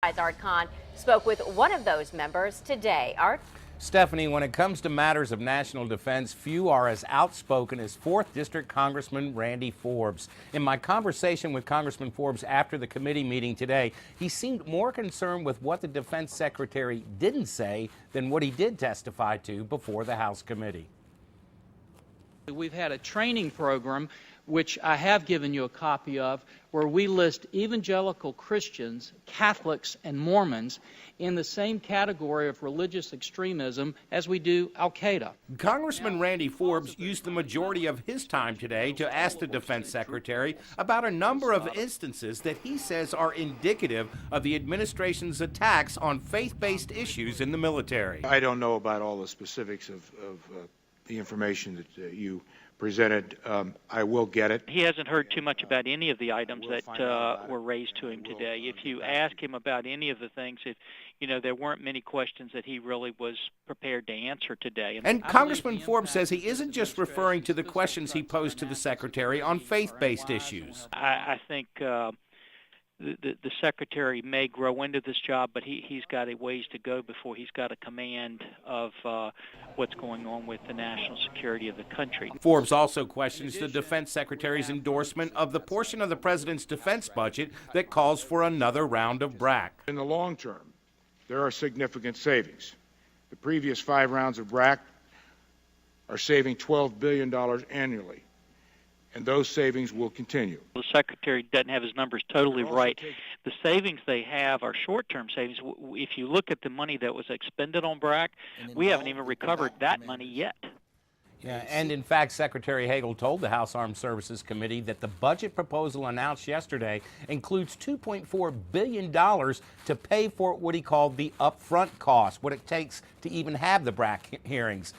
Side's Art Kohn spoke with one of those members today. Art? Stephanie, when it comes to matters of national defense, few are as outspoken as 4th District Congressman Randy Forbes. In my conversation with Congressman Forbes after the committee meeting today, he seemed more concerned with what the Defense Secretary didn't say than what he did testify to before the House committee. We've had a training program, which I have given you a copy of, where we list evangelical Christians, Catholics, and Mormons in the same category of religious extremism as we do Al-Qaeda. Congressman Randy Forbes used the majority of his time today to ask the Defense Secretary about a number of instances that he says are indicative of the administration's attacks on faith-based issues in the military. I don't know about all the specifics of the information that you presented. I will get it. He hasn't heard too much about any of the items that were raised to him today. If you ask him about any of the things, there weren't many questions that he really was prepared to answer today. And Congressman Forbes says he isn't just referring to the questions he posed to the Secretary on faith-based issues. I think the Secretary may grow into this job, but he's got a ways to go before he's got a command of what's going on with the national security of the country. Forbes also questions the Defense Secretary's endorsement of the portion of the President's defense budget that calls for another round of BRAC. In the long term, there are significant savings. The previous 5 rounds of BRAC are saving $12 billion annually, and those savings will continue. The Secretary doesn't have his numbers totally right. The savings they have are short-term savings. If you look at the money that was expended on BRAC, we haven't even recovered that money yet. Yeah, and in fact, Secretary Hagel told the House Armed Services Committee that the budget proposal announced yesterday includes $2.4 billion to pay for what he called the upfront cost, what it takes to even have the BRAC hearings,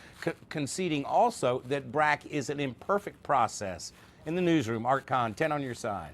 conceding also that BRAC is an imperfect process. In the newsroom, Art Kohn, 10 on your side.